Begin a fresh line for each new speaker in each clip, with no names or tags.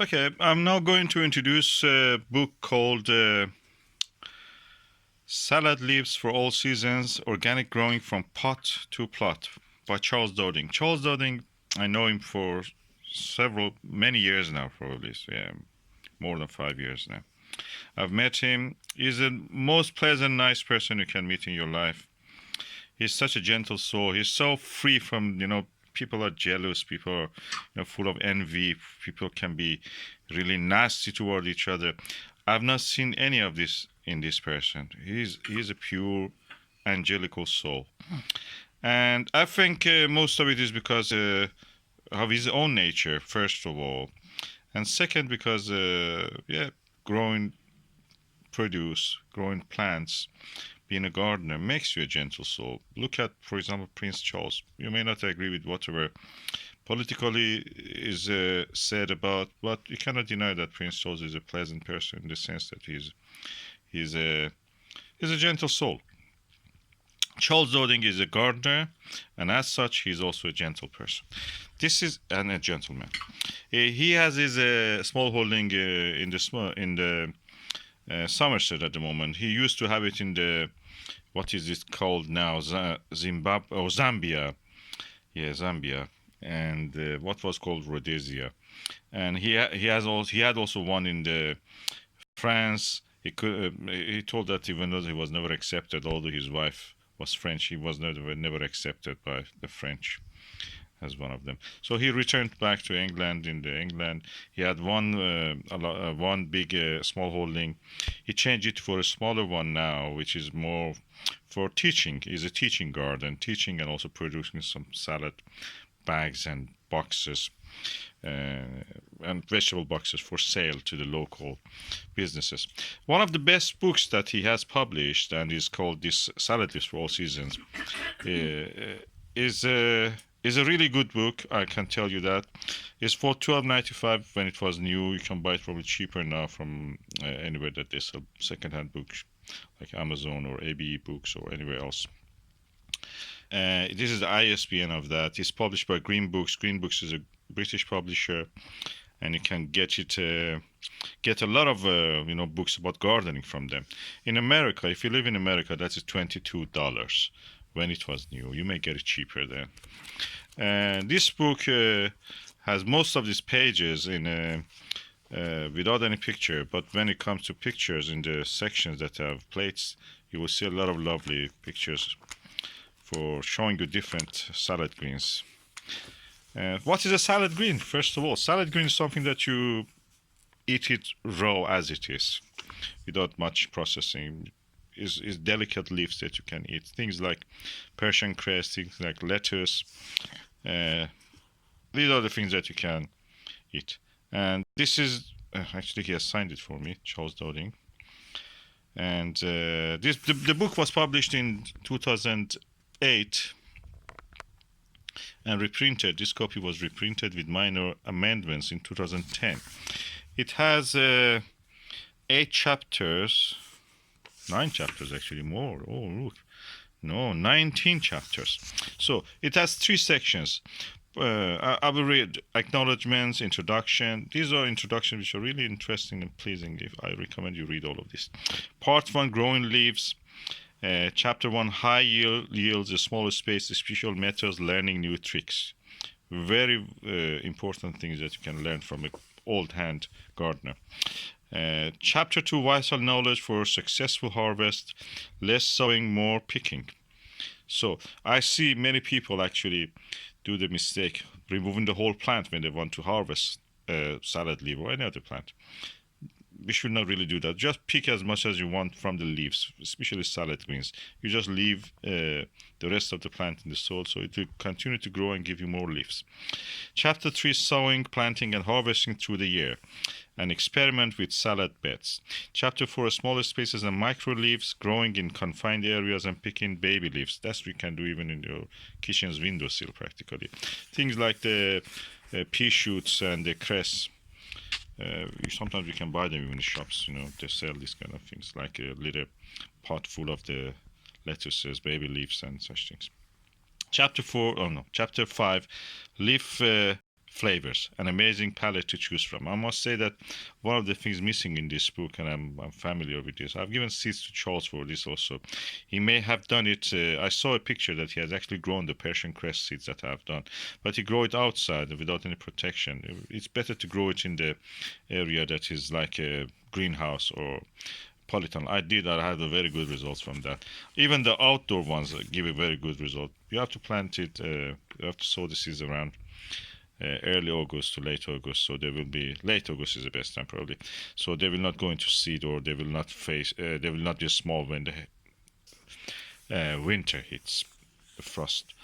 Okay, I'm now going to introduce a book called Salad Leaves for All Seasons Organic Growing from Pot to Plot by Charles Dowding. Charles Dowding, I know him for many years now, probably, so, yeah, more than 5 years now. I've met him. He's the most pleasant, nice person you can meet in your life. He's such a gentle soul. He's so free from, people are jealous, people are, full of envy, people can be really nasty toward each other. I've not seen any of this in this person. He's a pure angelical soul. And I think most of it is because of his own nature, first of all. And second, because, growing produce, growing plants, being a gardener makes you a gentle soul. Look at, for example, Prince Charles. You may not agree with whatever politically is said about, but you cannot deny that Prince Charles is a pleasant person in the sense that he's a he's a gentle soul. Charles Dowding is a gardener, and as such, he's also a gentle person. This is and a gentleman. He has his small holding in the Somerset at the moment. He used to have it in the what is it called now? Zimbabwe or Zambia? Yeah, Zambia, and what was called Rhodesia. And he had also one in the France. He told that even though he was never accepted, although his wife was French, he was never accepted by the French as one of them. So he returned back to England. In the England, he had one big small holding. He changed it for a smaller one now, which is more for teaching. Is a teaching garden, teaching and also producing some salad bags and boxes and vegetable boxes for sale to the local businesses. One of the best books that he has published and is called this Salad List for All Seasons is is a really good book. I can tell you that. It's for $12.95 when it was new. You can buy it probably cheaper now from anywhere that they sell secondhand books, like Amazon or ABE Books or anywhere else. This is the ISBN of that. It's published by Green Books. Green Books is a British publisher, and you can get a lot of books about gardening from them. In America, if you live in America, that is $22 when it was new. You may get it cheaper then. This book has most of these pages in without any picture, but when it comes to pictures in the sections that have plates, you will see a lot of lovely pictures for showing you different salad greens. What is a salad green? First of all, salad green is something that you eat it raw as it is, without much processing. Is delicate leaves that you can eat. Things like Persian cress, things like lettuce. These are the things that you can eat. And this is actually he has signed it for me, Charles Dowding. And the book was published in 2008 and reprinted. This copy was reprinted with minor amendments in 2010. It has 8 chapters, 9 chapters actually, more. Oh, look. No, 19 chapters. So it has 3 sections. I will read acknowledgements, introduction. These are introductions which are really interesting and pleasing. If I recommend you read all of this. Part 1, growing leaves. Chapter 1, high yields, a smaller space, special methods, learning new tricks. Very important things that you can learn from an old hand gardener. Chapter 2, vital knowledge for successful harvest, less sowing, more picking. So I see many people actually do the mistake removing the whole plant when they want to harvest salad leaf or any other plant. We should not really do that. Just pick as much as you want from the leaves, especially salad greens. You just leave the rest of the plant in the soil so it will continue to grow and give you more leaves. Chapter 3, sowing, planting and harvesting through the year. An experiment with salad beds. Chapter 4, smaller spaces and micro leaves, growing in confined areas and picking baby leaves. That's what you can do even in your kitchen's windowsill practically. Things like the pea shoots and the cress. Sometimes you can buy them even in shops. They sell these kind of things, like a little pot full of the lettuces, baby leaves, and such things. Chapter 5, leaf flavors, an amazing palette to choose from. I must say that one of the things missing in this book, and I'm familiar with this, I've given seeds to Charles for this also. He may have done it, I saw a picture that he has actually grown the Persian cress seeds that I've done, but he grew it outside without any protection. It's better to grow it in the area that is like a greenhouse or polytunnel. I had a very good results from that. Even the outdoor ones give a very good result. You have to plant it, you have to sow the seeds around early August to late August, so they will be late August is the best time probably. So they will not go into seed, or they will not they will not be small when the winter hits, the frost.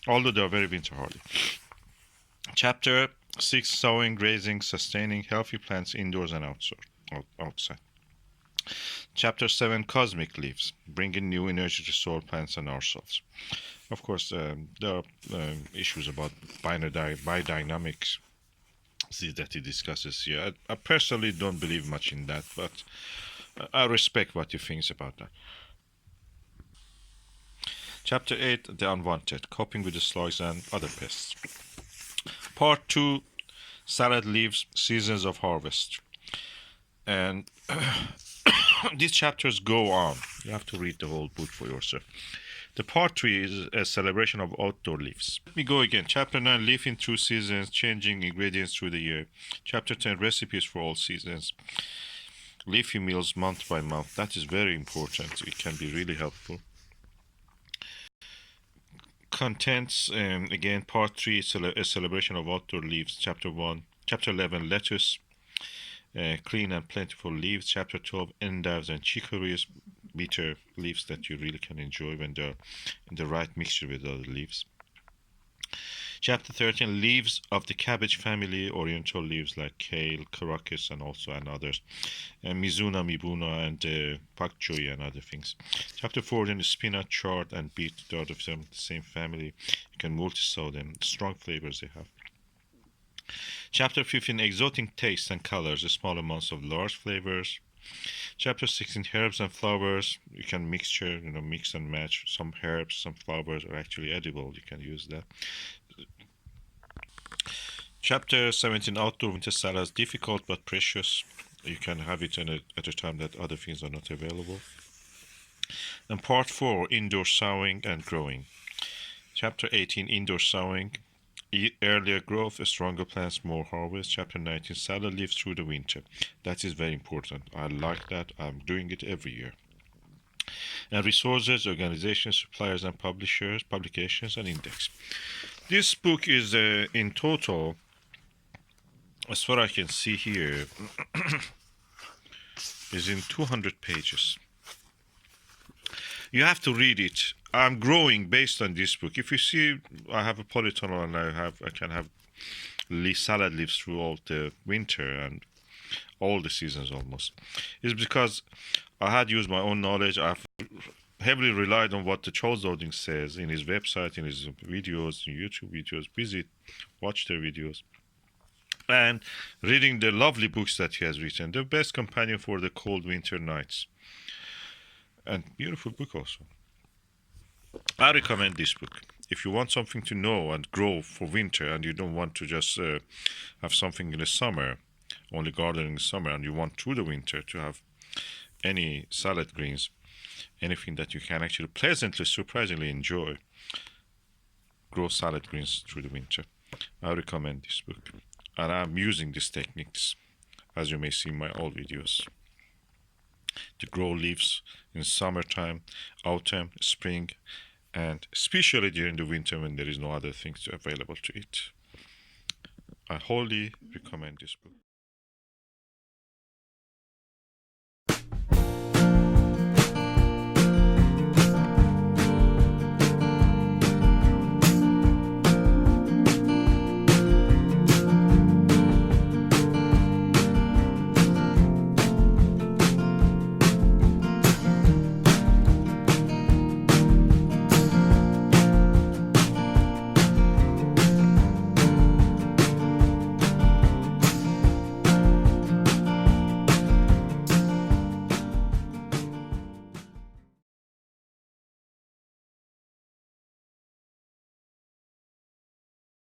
Although they are very winter hardy. Chapter 6: Sowing, grazing, sustaining healthy plants indoors and outside. Chapter 7: Cosmic leaves, bringing new energy to soil, plants, and ourselves. Of course, there are issues about biodynamics that he discusses here. I personally don't believe much in that, but I respect what he thinks about that. Chapter 8: The Unwanted, coping with the slugs and other pests. Part 2: Salad leaves, seasons of harvest. And these chapters go on. You have to read the whole book for yourself. The part 3 is a celebration of outdoor leaves. Let me go again. Chapter 9: Leafing through seasons, changing ingredients through the year. Chapter 10: Recipes for all seasons. Leafy meals month by month. That is very important. It can be really helpful. Contents, again, part 3 is a celebration of outdoor leaves. Chapter 11: Lettuce, clean and plentiful leaves. Chapter 12: Endives and chicories, bitter leaves that you really can enjoy when they're in the right mixture with other leaves. Chapter 13: Leaves of the cabbage family, oriental leaves like kale, caracas, and others, mizuna, mibuna, and pak choi and other things. Chapter 14: Spinach, chard, and beet, they are the same family. You can multi-sow them. Strong flavors they have. Chapter 15: Exotic tastes and colors, the small amounts of large flavors. Chapter 16: Herbs and flowers. You can mix and match. Some herbs, some flowers are actually edible. You can use that. Chapter 17: Outdoor winter salads, difficult but precious. You can have it at a time that other things are not available. And part 4: Indoor sowing and growing. Chapter 18: Indoor sowing, earlier growth, stronger plants, more harvest. Chapter 19: Salad leaves through the winter. That is very important. I like that. I'm doing it every year. And resources, organizations, suppliers, and publishers, publications, and index. This book is in total, as far as I can see here, is in 200 pages. You have to read it. I'm growing based on this book. If you see, I have a polytunnel and I can have salad leaves throughout the winter and all the seasons almost. It's because I had used my own knowledge. I've heavily relied on what the Charles Dowding says in his website, in his videos, in YouTube videos. Watch their videos. And reading the lovely books that he has written. The best companion for the cold winter nights. And beautiful book also. I recommend this book. If you want something to know and grow for winter, and you don't want to just have something in the summer, only gardening in the summer, and you want through the winter to have any salad greens, anything that you can actually pleasantly, surprisingly enjoy, grow salad greens through the winter, I recommend this book. And I'm using these techniques, as you may see in my old videos, to grow leaves in summertime, autumn, spring, and especially during the winter when there is no other things available to eat. I wholly recommend this book.